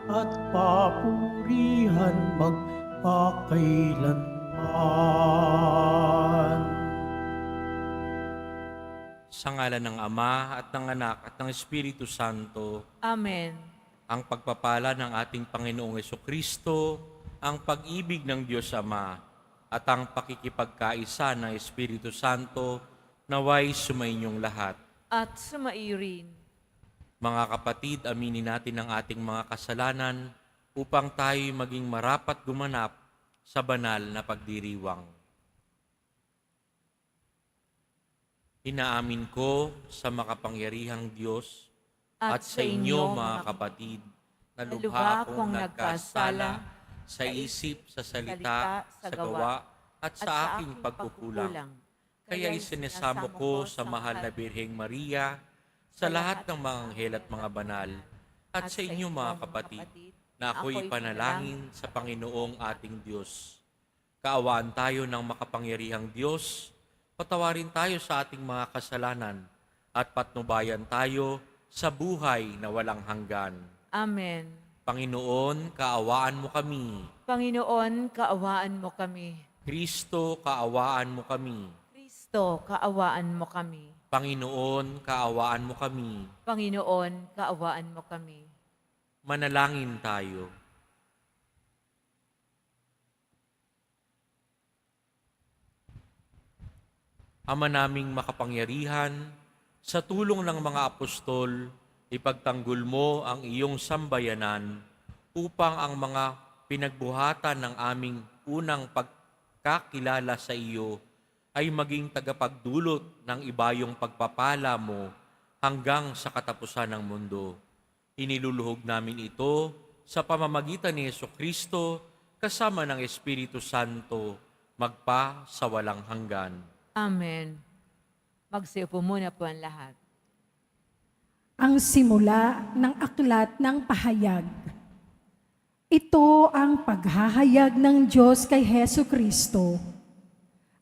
at papurihan magpakailanman. Sa ngalan ng Ama at ng Anak at ng Espiritu Santo, Amen. ang pagpapala ng ating Panginoong Jesucristo, ang pag-ibig ng Diyos Ama, at ang pakikipagkaisa ng Espiritu Santo, naway sumainyong lahat. At sumairin. Mga kapatid, aminin natin ang ating mga kasalanan upang tayo maging marapat gumanap sa banal na pagdiriwang. Inaamin ko sa makapangyarihang Diyos at sa inyo, mga kapatid, na lubha akong nagkasala sa isip, sa salita, sa gawa, at sa aking pagkukulang. Kaya isinesamo ko sa mahal na Birheng Maria, sa lahat ng mga anghel at mga banal, at sa inyo, mga kapatid, na ako'y panalangin sa Panginoong ating Diyos. Kaawaan tayo ng makapangyarihang Diyos, patawarin tayo sa ating mga kasalanan, at patnubayan tayo sa buhay na walang hanggan. Amen. Panginoon, kaawaan mo kami. Panginoon, kaawaan mo kami. Kristo, kaawaan mo kami. Kristo, kaawaan mo kami. Panginoon, kaawaan mo kami. Panginoon, kaawaan mo kami. Manalangin tayo. Ama naming makapangyarihan, sa tulong ng mga apostol, ipagtanggol mo ang iyong sambayanan upang ang mga pinagbuhatan ng aming unang pagkakilala sa iyo ay maging tagapagdulot ng ibayong pagpapala mo hanggang sa katapusan ng mundo. Iniluluhog namin ito sa pamamagitan ni Jesucristo kasama ng Espiritu Santo magpa sa walang hanggan. Amen. Magsiupo muna po ang lahat. Ang simula ng aklat ng pahayag. Ito ang paghahayag ng Diyos kay Hesu Kristo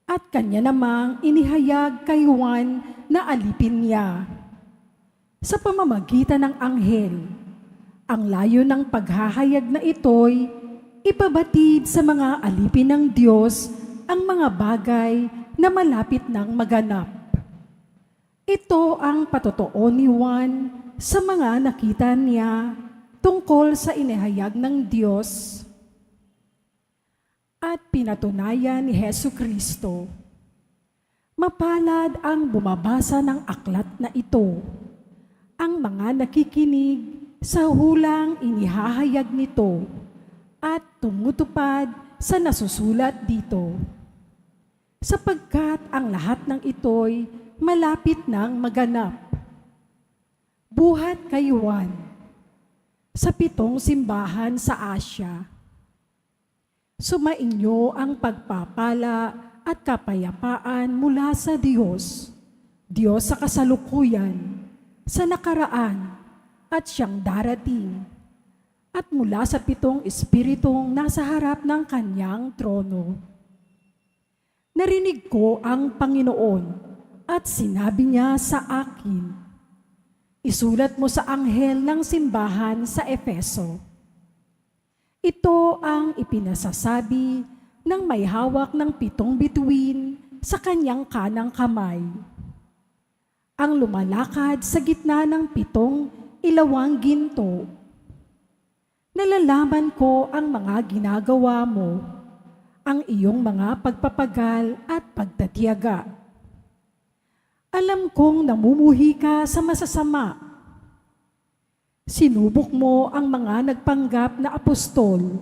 at kanya namang inihayag kay Juan na alipin niya. Sa pamamagitan ng anghel, ang layo ng paghahayag na ito'y ipabatid sa mga alipin ng Diyos ang mga bagay na malapit nang maganap. Ito ang patotoo ni Juan sa mga nakita niya tungkol sa inihayag ng Diyos at pinatunayan ni Hesu Kristo. Mapalad ang bumabasa ng aklat na ito, ang mga nakikinig sa hulang inihahayag nito at tumutupad sa nasusulat dito. Sapagkat ang lahat ng ito'y malapit nang maganap. Buhat kay Juan sa 7 simbahan sa Asya. Sumainyo ang pagpapala at kapayapaan mula sa Diyos, Diyos sa kasalukuyan, sa nakaraan at siyang darating, at mula sa 7 espiritong nasa harap ng kanyang trono. Narinig ko ang Panginoon at sinabi niya sa akin, isulat mo sa anghel ng simbahan sa Efeso. Ito ang ipinasasabi ng may hawak ng 7 bituin sa kanyang kanang kamay. Ang lumalakad sa gitna ng 7 ilawang ginto. Nalalaman ko ang mga ginagawa mo, ang iyong mga pagpapagal at pagtatiyaga. Alam kong namumuhi ka sa masasama. Sinubok mo ang mga nagpanggap na apostol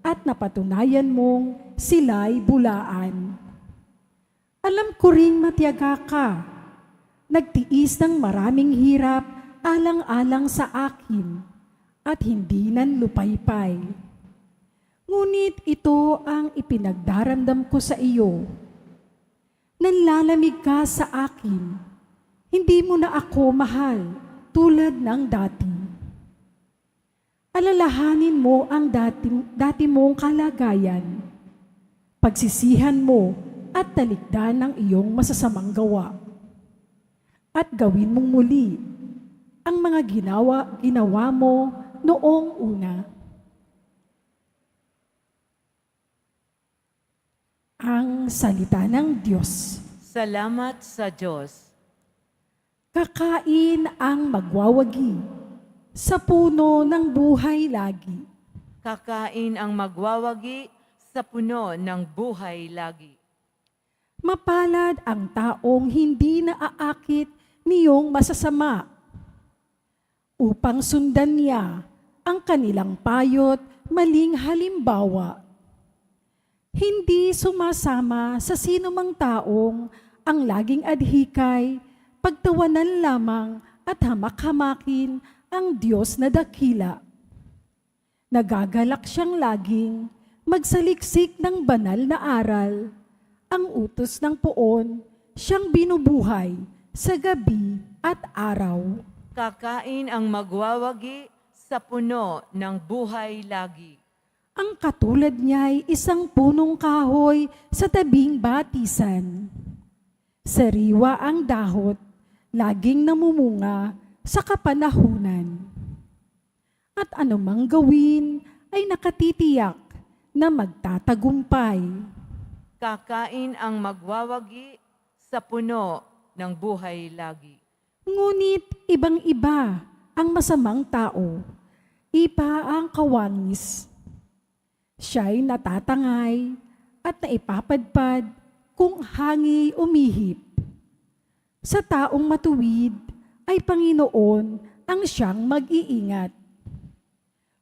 at napatunayan mong sila'y bulaan. Alam ko ring matiyaga ka. Nagtiis ng maraming hirap alang-alang sa akin at hindi nanlupaypay. Ngunit ito ang ipinagdaramdam ko sa iyo. Nanlalamig ka sa akin. Hindi mo na ako mahal tulad ng dati. Alalahanin mo ang dati mong kalagayan. Pagsisihan mo at talikdan ng iyong masasamang gawa. At gawin mong muli ang mga ginawa mo noong una. ang salita ng Diyos. Salamat sa Diyos. Kakain ang magwawagi sa puno ng buhay lagi. Kakain ang magwawagi sa puno ng buhay lagi. Mapalad ang taong hindi naaakit niyong masasama upang sundan niya ang kanilang payot maling halimbawa. Hindi sumasama sa sinumang taong ang laging adhikay, pagtawanan lamang at hamak-hamakin ang Diyos na dakila. Nagagalak siyang laging magsaliksik ng banal na aral. Ang utos ng poon, siyang binubuhay sa gabi at araw. Kakain ang magwawagi sa puno ng buhay lagi. Ang katulad niya'y isang punong kahoy sa tabing batisan. Sariwa ang dahot, laging namumunga sa kapanahunan. At anumang gawin ay nakatitiyak na magtatagumpay. Kakain ang magwawagi sa puno ng buhay lagi. Ngunit ibang-iba ang masamang tao, ipa ang kawangis. Siya'y natatangay at naipapadpad kung hangi umihip. Sa taong matuwid ay Panginoon ang siyang mag-iingat.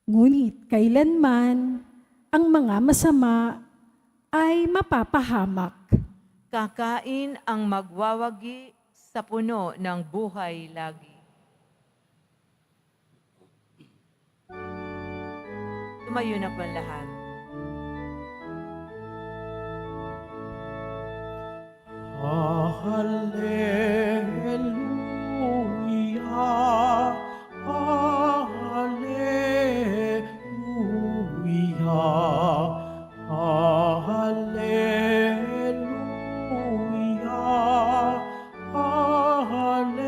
Ngunit kailanman ang mga masama ay mapapahamak. Kakain ang magwawagi sa puno ng buhay lagi. Tumayo na po ang lahat. Hallelujah, Hallelujah, Hallelujah, Hallelujah.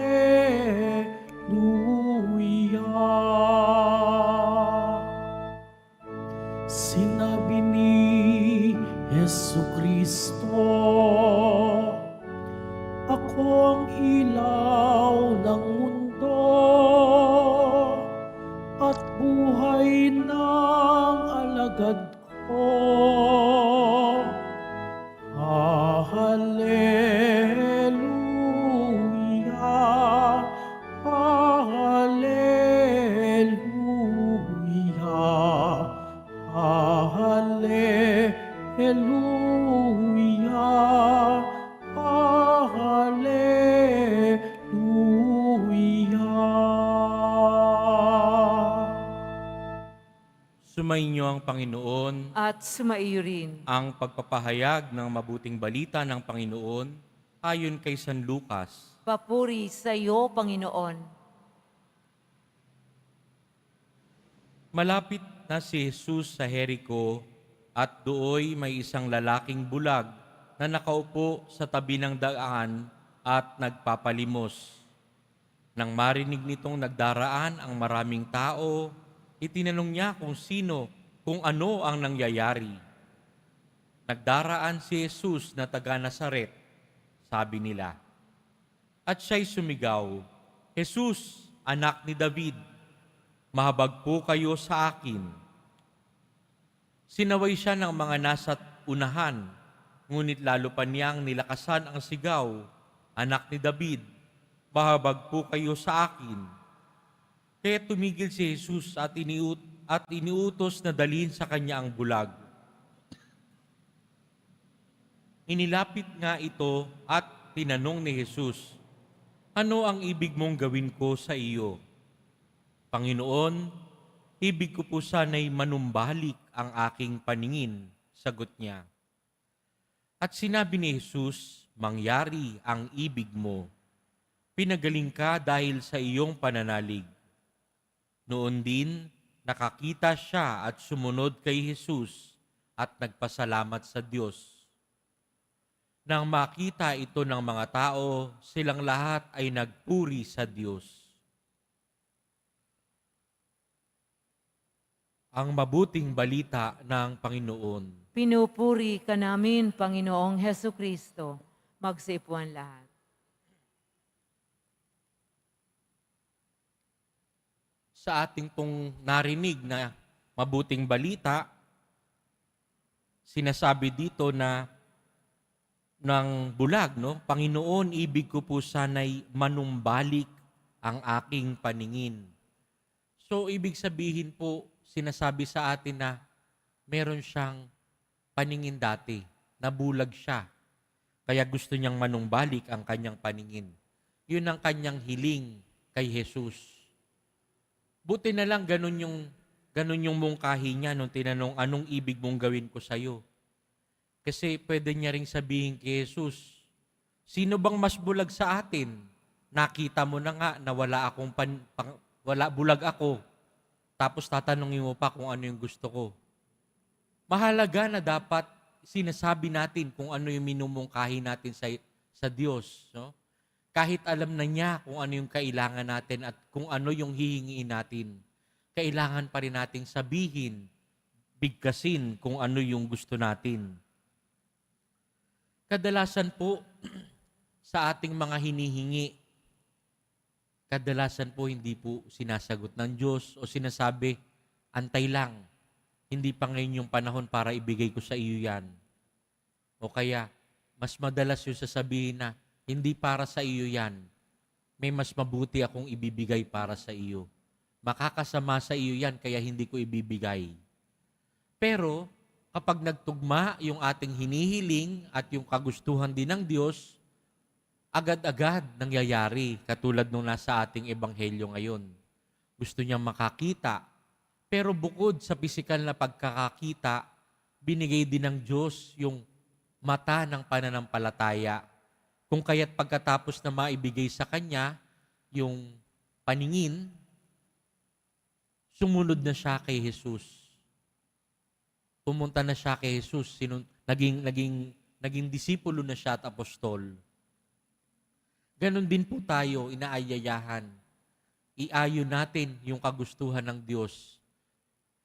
Sinabi ni Jesucristo, ako ang ilaw ng mundo at buhay ng alagad ko. Hallelujah, Hallelujah, Hallelujah, Hallelujah. Sumainyo ang Panginoon. At sumaiyo rin. Ang pagpapahayag ng mabuting balita ng Panginoon ayon kay San Lucas. Papuri sa iyo, Panginoon. Malapit na si Jesus sa Jericho at dooy may isang lalaking bulag na nakaupo sa tabi ng daan at nagpapalimos. Nang marinig nitong nagdaraan ang maraming tao, itinanong niya kung ano ang nangyayari. Nagdaraan si Jesus na taga Nazaret, sabi nila. At siya'y sumigaw, Jesus, anak ni David, mahabag po kayo sa akin. Sinaway siya ng mga nasa unahan, ngunit lalo pa niyang nilakasan ang sigaw, anak ni David, mahabag po kayo sa akin. Kaya tumigil si Jesus at iniutos na dalhin sa kanya ang bulag. Inilapit nga ito at tinanong ni Jesus, ano ang ibig mong gawin ko sa iyo? Panginoon, ibig ko po sana'y manumbalik ang aking paningin, sagot niya. At sinabi ni Jesus, mangyari ang ibig mo. Pinagaling ka dahil sa iyong pananalig. Noon din, nakakita siya at sumunod kay Jesus at nagpasalamat sa Diyos. Nang makita ito ng mga tao, silang lahat ay nagpuri sa Diyos. ang mabuting balita ng Panginoon. Pinupuri ka namin, Panginoong Heso Kristo. Magsipuan lahat. Sa ating pong narinig na mabuting balita, sinasabi dito na ng bulag, no? Panginoon, ibig ko po sana'y manumbalik ang aking paningin. So, ibig sabihin po, sinasabi sa atin na meron siyang paningin dati, nabulag siya. Kaya gusto niyang manumbalik ang kanyang paningin. Yun ang kanyang hiling kay Jesus. Buti na lang ganun yung mungkahi niya nung tinanong, anong ibig mong gawin ko sa'yo? Kasi pwede niya ring sabihin kay Jesus, sino bang mas bulag sa atin? Nakita mo na nga na wala bulag ako. Tapos tatanungin mo pa kung ano yung gusto ko. Mahalaga na dapat sinasabi natin kung ano yung minumungkahi natin sa Diyos. No? Kahit alam na niya kung ano yung kailangan natin at kung ano yung hihingiin natin, kailangan pa rin nating sabihin, bigkasin kung ano yung gusto natin. Kadalasan po sa ating mga hinihingi, kadalasan po hindi po sinasagot ng Diyos o sinasabi, antay lang, hindi pa ngayon yung panahon para ibigay ko sa iyo yan. O kaya, mas madalas yung sasabihin na, hindi para sa iyo yan, may mas mabuti akong ibibigay para sa iyo. Makakasama sa iyo yan, kaya hindi ko ibibigay. Pero, kapag nagtugma yung ating hinihiling at yung kagustuhan din ng Diyos, agad-agad nangyayari, katulad nung nasa ating ebanghelyo ngayon. Gusto niyang makakita, pero bukod sa pisikal na pagkakakita, binigay din ng Diyos yung mata ng pananampalataya. Kung kaya't pagkatapos na maibigay sa Kanya, yung paningin, sumunod na siya kay Jesus. Pumunta na siya kay Jesus, naging disipulo na siya at apostol. Ganon din po tayo, inaayayahan. Iayon natin yung kagustuhan ng Diyos.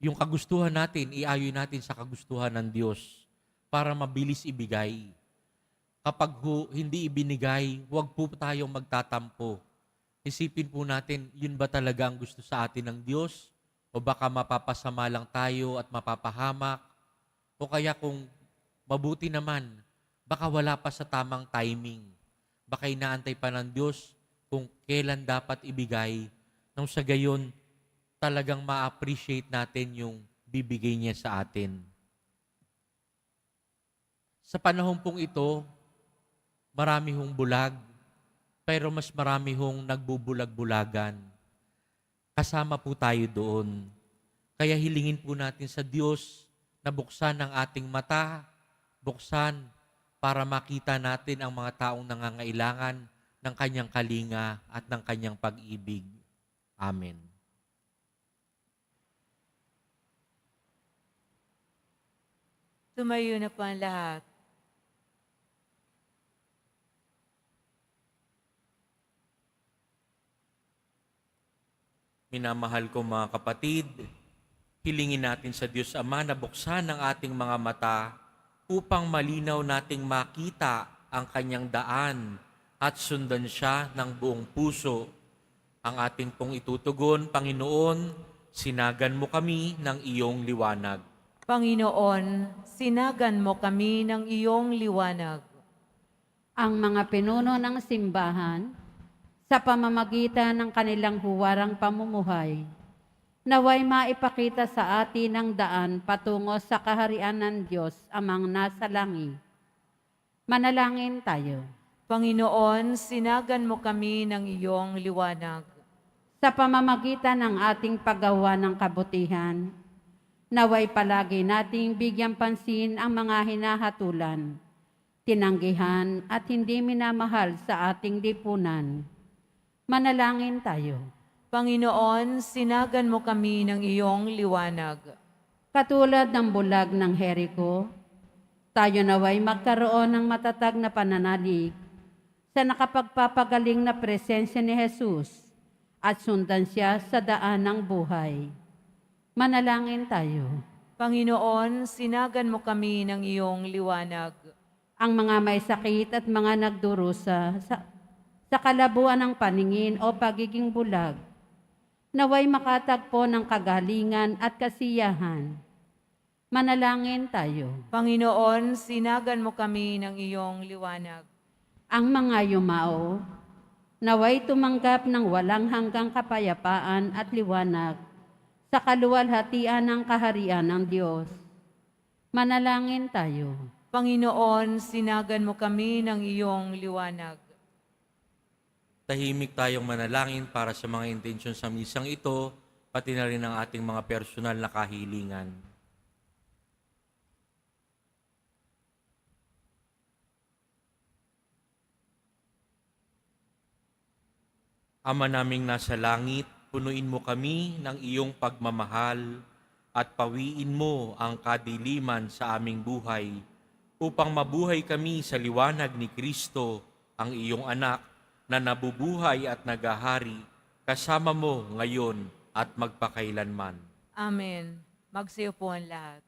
Yung kagustuhan natin, iayon natin sa kagustuhan ng Diyos para mabilis ibigay. Kapag hindi ibinigay, huwag po tayong magtatampo. Isipin po natin, yun ba talaga ang gusto sa atin ng Diyos? O baka mapapasama lang tayo at mapapahamak? O kaya kung mabuti naman, baka wala pa sa tamang timing. Baka inaantay pa ng Diyos kung kailan dapat ibigay, nang sa gayon talagang ma-appreciate natin yung bibigay niya sa atin. Sa panahon pong ito, marami hong bulag, pero mas marami hong nagbubulag-bulagan. Kasama po tayo doon. Kaya hilingin po natin sa Diyos na buksan ang ating mata, buksan para makita natin ang mga taong nangangailangan ng Kanyang kalinga at ng Kanyang pag-ibig. Amen. Tumayo na po ang lahat. Minamahal ko mga kapatid, hilingin natin sa Diyos Ama na buksan ang ating mga mata upang malinaw nating makita ang Kanyang daan at sundan siya ng buong puso. Ang ating pong itutugon, Panginoon, sinagan mo kami ng iyong liwanag. Panginoon, sinagan mo kami ng iyong liwanag. Ang mga pinuno ng simbahan, sa pamamagitan ng kanilang huwarang pamumuhay, naway maipakita sa atin ang daan patungo sa kaharian ng Diyos amang nasa langit. Manalangin tayo. Panginoon, sinagan mo kami ng iyong liwanag. Sa pamamagitan ng ating paggawa ng kabutihan, naway palagi nating bigyan pansin ang mga hinahatulan, tinanggihan at hindi minamahal sa ating lipunan. Manalangin tayo. Panginoon, sinagan mo kami ng iyong liwanag. Katulad ng bulag ng Jericho, tayo naway magkaroon ng matatag na pananalig sa nakapagpapagaling na presensya ni Jesus at sundan siya sa daan ng buhay. Manalangin tayo. Panginoon, sinagan mo kami ng iyong liwanag. Ang mga may sakit at mga nagdurusa sa kalabuan ng paningin o pagiging bulag, naway makatagpo ng kagalingan at kasiyahan. Manalangin tayo. Panginoon, sinagan mo kami ng iyong liwanag. Ang mga yumao, naway tumanggap ng walang hanggang kapayapaan at liwanag sa kaluwalhatian ng kaharian ng Diyos. Manalangin tayo. Panginoon, sinagan mo kami ng iyong liwanag. Tahimik tayong manalangin para sa mga intensyon sa misang ito, pati na rin ang ating mga personal na kahilingan. Ama naming nasa langit, punuin mo kami ng iyong pagmamahal at pawiin mo ang kadiliman sa aming buhay upang mabuhay kami sa liwanag ni Kristo, ang iyong anak, na nabubuhay at nagahari kasama mo ngayon at magpakailanman. Amen. Magsiyo po ang lahat.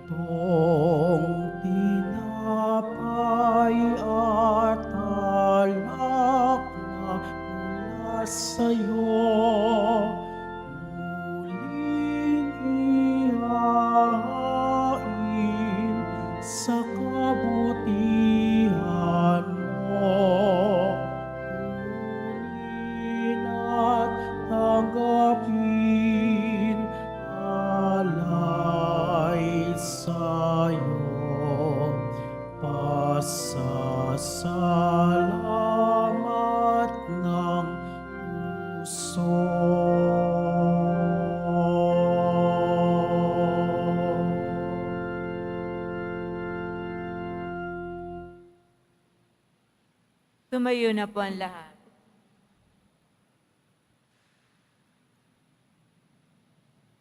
Itong tinapay at alak na mula sa'yo, muling ihahain sa kabutihan mo. Kunin at tanggapin alay sa'yo, pasasalamat ng puso. Tumayo na po ang lahat.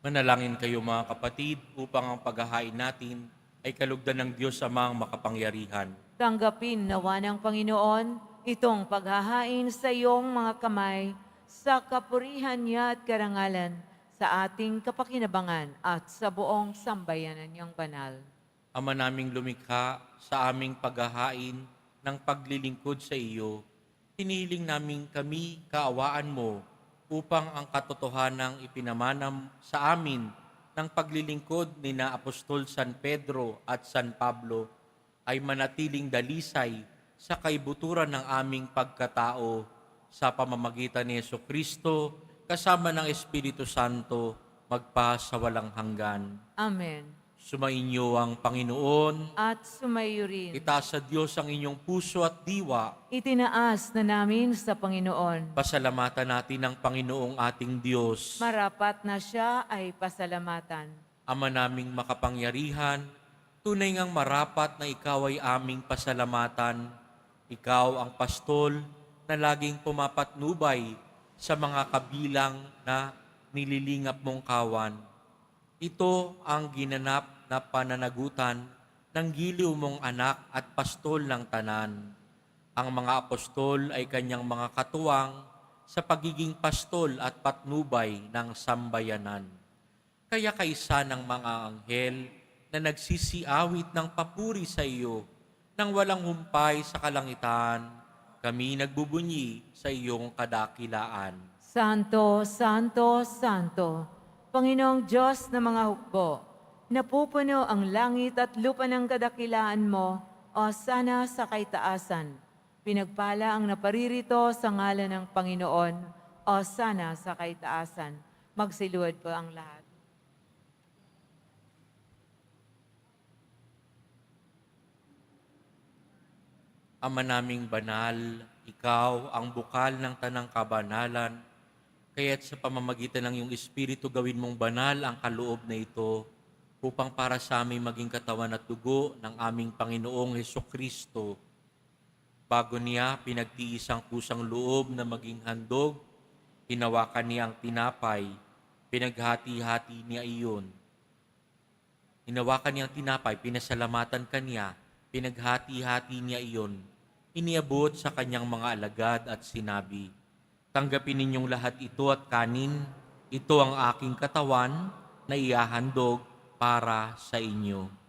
Manalangin kayo mga kapatid upang ang paghahain natin ay kalugdan ng Diyos Amang makapangyarihan. Tanggapin nawa ng Panginoon itong paghahain sa iyong mga kamay sa kapurihan niya at karangalan sa ating kapakinabangan at sa buong sambayanan niyang banal. Ama naming lumikha, sa aming paghahain ng paglilingkod sa iyo, hinihiling namin kami kaawaan mo upang ang katotohanang ipinamanam sa amin ng paglilingkod ni na Apostol San Pedro at San Pablo ay manatiling dalisay sa kaibuturan ng aming pagkatao sa pamamagitan ni Jesucristo kasama ng Espiritu Santo magpa sa walang hanggan. Amen. Sumainyo ang Panginoon. At sumayo rin. Itaas sa Diyos ang inyong puso at diwa. Itinaas na namin sa Panginoon. Pasalamatan natin ang Panginoong ating Diyos. Marapat na siya ay pasalamatan. Ama naming makapangyarihan, tunay ngang marapat na ikaw ay aming pasalamatan. Ikaw ang pastol na laging pumapatnubay sa mga kabilang na nililingap mong kawan. Ito ang ginanap na pananagutan ng giliw mong anak at pastol ng tanan. Ang mga apostol ay kanyang mga katuwang sa pagiging pastol at patnubay ng sambayanan. Kaya kaisa ng mga anghel na nagsisiawit ng papuri sa iyo nang walang humpay sa kalangitan, kami nagbubunyi sa iyong kadakilaan. Santo, Santo, Santo, Panginoong Diyos ng mga hukbo, napupuno ang langit at lupa ng kadakilaan mo, o sana sa kaitaasan. Pinagpala ang naparirito sa ngalan ng Panginoon, o sana sa kaitaasan. Magsiluhod po ang lahat. Ama naming banal, ikaw ang bukal ng tanang kabanalan, kaya't sa pamamagitan ng iyong Espiritu gawin mong banal ang kaloob na ito upang para sa aming maging katawan at dugo ng aming Panginoong Hesukristo. Bago niya pinagtiis ang kusang loob na maging handog, hinawakan niya ang tinapay, pinaghati-hati niya iyon. Hinawakan niya ang tinapay, pinasalamatan kanya, pinaghati-hati niya iyon. Iniabot sa kanyang mga alagad at sinabi, "Tanggapin ninyong lahat ito at kanin, ito ang aking katawan na ihahandog para sa inyo."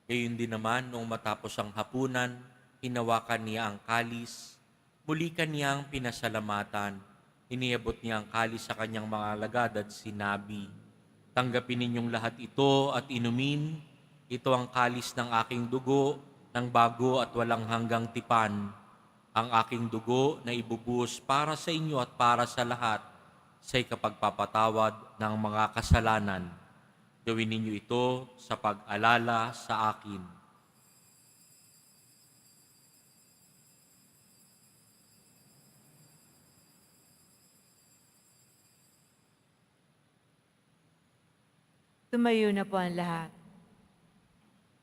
Gayon din naman, noong matapos ang hapunan, hinawakan niya ang kalis, muli kaniyang pinasalamatan. Iniabot niya ang kalis sa kanyang mga alagad at sinabi, "Tanggapin ninyong lahat ito at inumin. Ito ang kalis ng aking dugo, ng bago at walang hanggang tipan. Ang aking dugo na ibubuhos para sa inyo at para sa lahat sa ikapagpapatawad ng mga kasalanan. Gawin ninyo ito sa pag-alala sa akin." Tumayo na po ang lahat.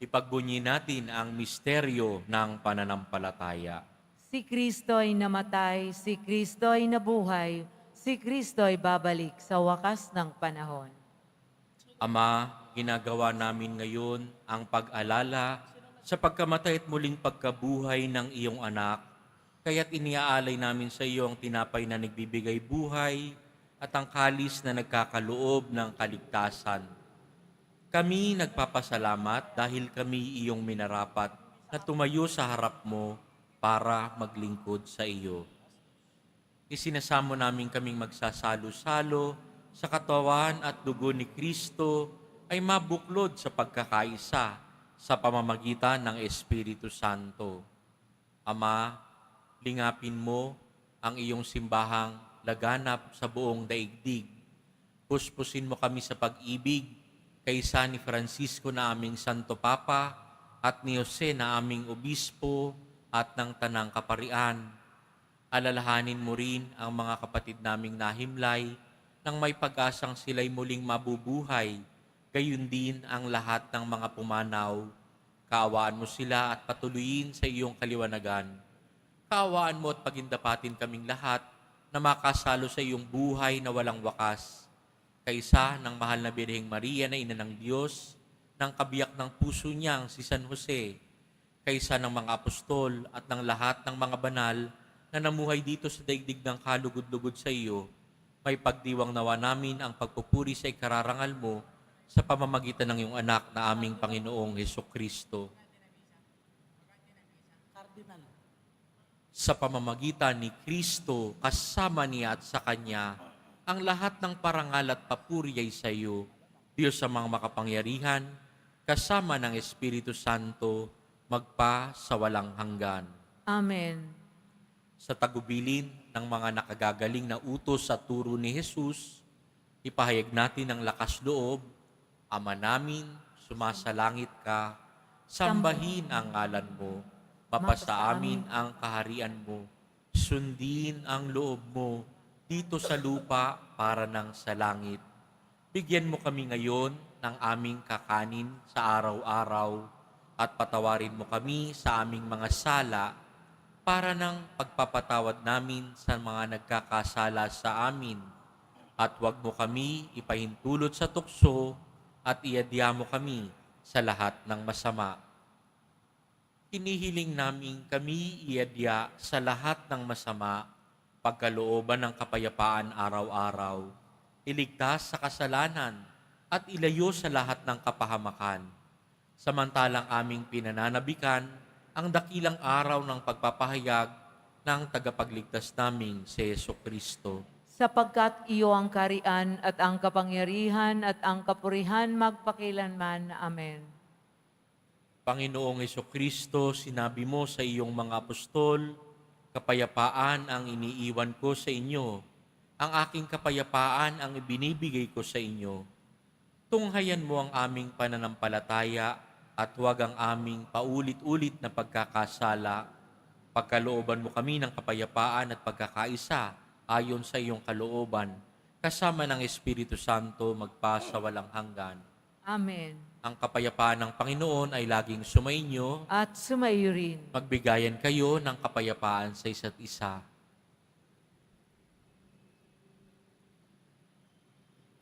Ipagbunyi natin ang misteryo ng pananampalataya. Si Kristo ay namatay, si Kristo ay nabuhay, si Kristo ay babalik sa wakas ng panahon. Ama, ginagawa namin ngayon ang pag-alala sa pagkamatay at muling pagkabuhay ng iyong anak, kaya't iniaalay namin sa iyo ang tinapay na nagbibigay buhay at ang kalis na nagkakaloob ng kaligtasan. Kami nagpapasalamat dahil kami iyong minarapat na tumayo sa harap mo para maglingkod sa iyo. Isinasamo namin kaming magsasalo-salo sa katawan at dugo ni Kristo ay mabuklod sa pagkakaisa sa pamamagitan ng Espiritu Santo. Ama, lingapin mo ang iyong simbahang laganap sa buong daigdig. Puspusin mo kami sa pag-ibig kaysa ni Francisco na aming Santo Papa at ni Jose na aming Obispo at ng Tanang Kaparian. Alalahanin mo rin ang mga kapatid naming nahimlay nang may pag-asang sila'y muling mabubuhay, gayon din ang lahat ng mga pumanaw. Kaawaan mo sila at patuloyin sa iyong kaliwanagan. Kaawaan mo at pagindapatin kaming lahat na makasalo sa iyong buhay na walang wakas. Kaysa ng mahal na Birheng Maria na Ina ng Diyos, ng kabiyak ng puso niyang si San Jose, kaysa ng mga apostol at ng lahat ng mga banal na namuhay dito sa daigdig ng kalugod-lugod sa iyo, may pagdiwang nawa namin ang pagpupuri sa ikararangal mo sa pamamagitan ng iyong anak na aming Panginoong Hesukristo. Sa pamamagitan ni Kristo, kasama niya at sa Kanya, ang lahat ng parangal at papuri ay sa iyo, Diyos sa mga makapangyarihan, kasama ng Espiritu Santo, magpa sa walang hanggan. Amen. Sa tagubilin ng mga nakagagaling na utos sa turo ni Jesus, ipahayag natin ang lakas loob. Ama namin, sumasalangit ka, sambahin ang ngalan mo, mapasa amin ang kaharian mo, sundin ang loob mo, dito sa lupa para ng sa langit. Bigyan mo kami ngayon ng aming kakanin sa araw-araw at patawarin mo kami sa aming mga sala para ng pagpapatawad namin sa mga nagkakasala sa amin. At huwag mo kami ipahintulot sa tukso at iadya mo kami sa lahat ng masama. Hinihiling namin kami iadya sa lahat ng masama, pagkalooban ng kapayapaan araw-araw, iligtas sa kasalanan at ilayo sa lahat ng kapahamakan. Samantalang aming pinananabikan ang dakilang araw ng pagpapahayag ng tagapagligtas naming si Jesucristo. Sapagkat iyo ang karian at ang kapangyarihan at ang kapurihan magpakilanman. Amen. Panginoong Jesucristo, sinabi mo sa iyong mga apostol, "Kapayapaan ang iniiwan ko sa inyo, ang aking kapayapaan ang ibinibigay ko sa inyo." Tunghayan mo ang aming pananampalataya at huwag ang aming paulit-ulit na pagkakasala. Pagkalooban mo kami ng kapayapaan at pagkakaisa ayon sa iyong kalooban, kasama ng Espiritu Santo magpa sa walang hanggan. Amen. Ang kapayapaan ng Panginoon ay laging sumainyo. At sumayo rin. Magbigayan kayo ng kapayapaan sa isa't isa.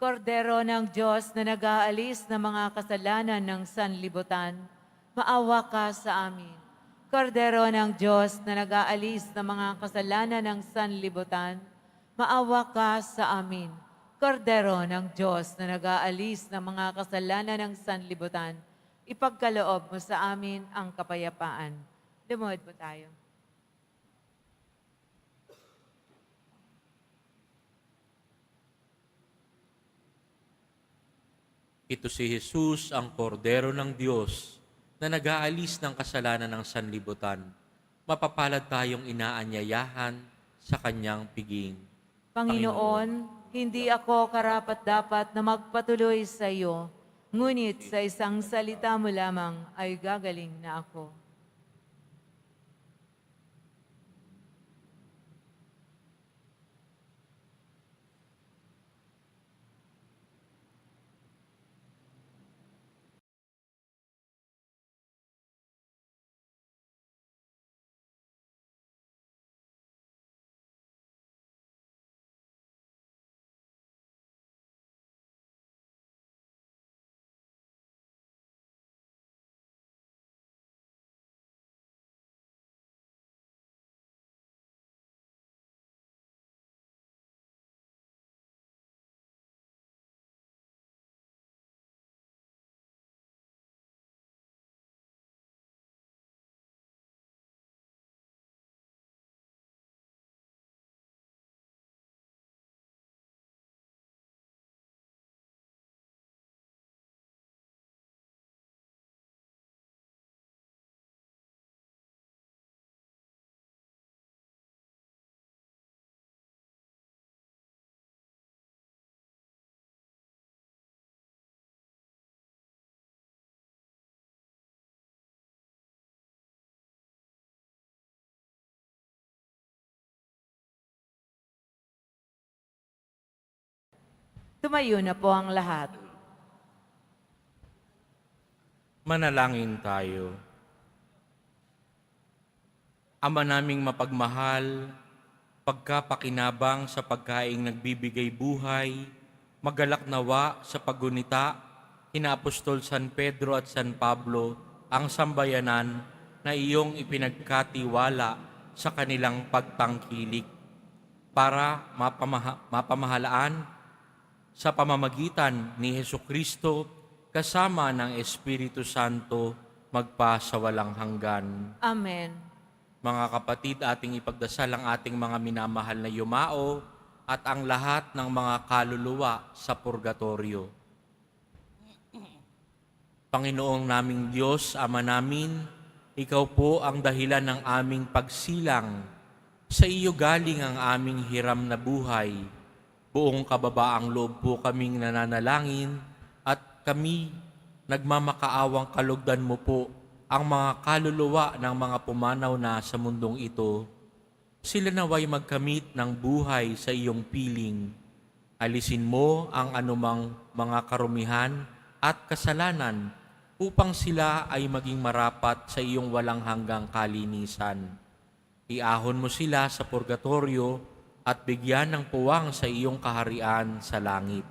Kordero ng Diyos na nag-aalis ng mga kasalanan ng sanlibutan, maawa ka sa amin. Kordero ng Diyos na nag-aalis ng mga kasalanan ng sanlibutan, maawa ka sa amin. Kordero ng Diyos na nag-aalis ng mga kasalanan ng sanlibutan, ipagkaloob mo sa amin ang kapayapaan. Lumuhod po tayo. Ito si Jesus, ang kordero ng Diyos, na nag-aalis ng kasalanan ng sanlibutan. Mapapalad tayong inaanyayahan sa kanyang piging. Panginoon, hindi ako karapat-dapat na magpatuloy sa iyo, ngunit sa isang salita mo lamang ay gagaling na ako. Tumayo na po ang lahat. Manalangin tayo. Ama naming mapagmahal, pagkapakinabang sa pagkaing nagbibigay buhay, magalak nawa sa paggunita, kina Apostol San Pedro at San Pablo, ang sambayanan na iyong ipinagkatiwala sa kanilang pagtangkilik para mapamahalaan sa pamamagitan ni Hesukristo kasama ng Espiritu Santo magpa sa walang hanggan. Amen. Mga kapatid, ating ipagdasal ang ating mga minamahal na yumao at ang lahat ng mga kaluluwa sa purgatorio. Panginoong naming Diyos, Ama namin, Ikaw po ang dahilan ng aming pagsilang. Sa iyo galing ang aming hiram na buhay. Buong kababaang loob po kaming nananalangin at kami nagmamakaawang kalugdan mo po ang mga kaluluwa ng mga pumanaw na sa mundong ito. Sila naway magkamit ng buhay sa iyong piling. Alisin mo ang anumang mga karumihan at kasalanan upang sila ay maging marapat sa iyong walang hanggang kalinisan. Iahon mo sila sa purgatorio at bigyan ng puwang sa iyong kaharian sa langit.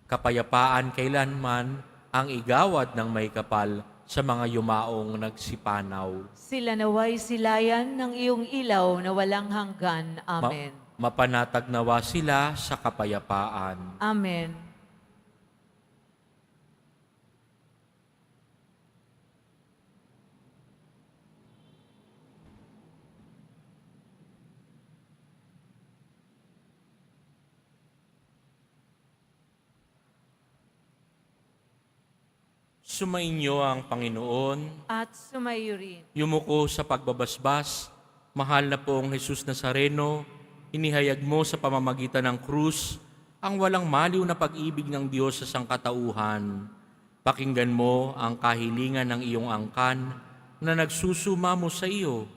Kapayapaan kailanman ang igawad ng may kapal sa mga yumaong nagsipanaw. Sila naway silayan ng iyong ilaw na walang hanggan. Amen. Mapanatag nawa sila sa kapayapaan. Amen. Sumainyo ang Panginoon. At sumayo rin. Yumuko sa pagbabasbas, mahal na poong Jesus Nazareno, inihayag mo sa pamamagitan ng krus ang walang maliw na pag-ibig ng Diyos sa sangkatauhan. Pakinggan mo ang kahilingan ng iyong angkan na nagsusumamo sa iyo.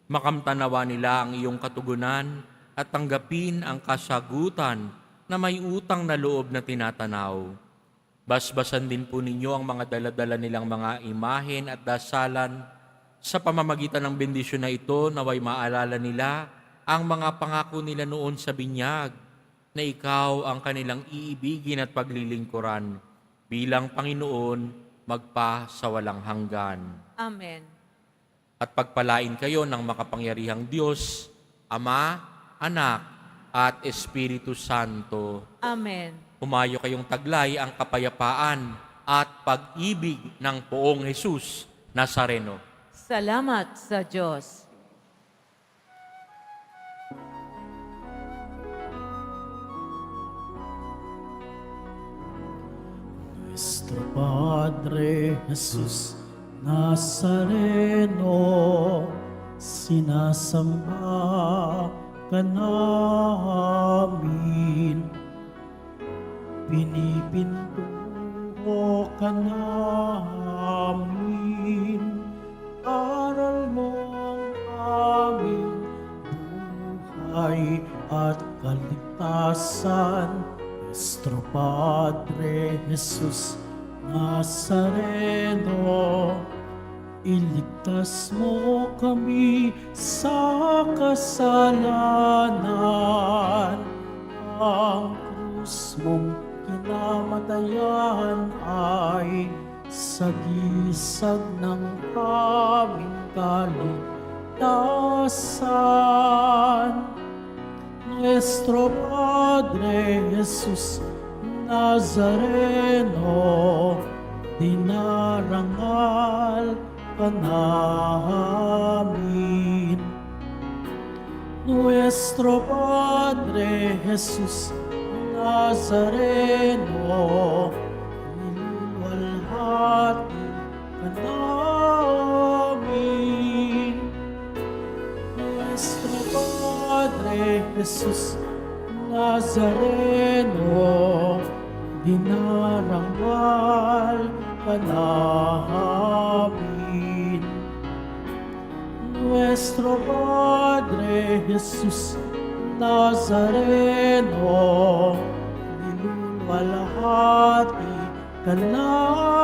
Makamtanawa nila ang iyong katugunan at tanggapin ang kasagutan na may utang na loob na tinatanaw. Basbasan din po ninyo ang mga daladala nilang mga imahen at dasalan. Sa pamamagitan ng bendisyon na ito, naway maalala nila ang mga pangako nila noon sa binyag, na ikaw ang kanilang iibigin at paglilingkuran bilang Panginoon magpa sa walang hanggan. Amen. At pagpalain kayo ng makapangyarihang Diyos, Ama, Anak, at Espiritu Santo. Amen. Humayo kayong taglay ang kapayapaan at pag-ibig ng Poong Jesus Nazareno. Salamat sa Diyos. Nuestro Padre Jesus Nazareno, sinasamba ka namin, pinipintuho ka namin, aral mo ang aming buhay at kaligtasan. Nuestro Padre Jesus Nazareno, iligtas mo kami sa kasalanan. Ang krus mong kinamatayan ay sagisag ng aming kaligtasan. Nuestro Padre Jesus Nazareno, dinarangal ka namin. Nuestro Padre Jesus Nazareno, niluwalhati ka namin. Nuestro Padre Jesus Nazareno, dinarangal ka namin. Nuestro Padre Jesus Nazareno, niluluwalhati ka namin.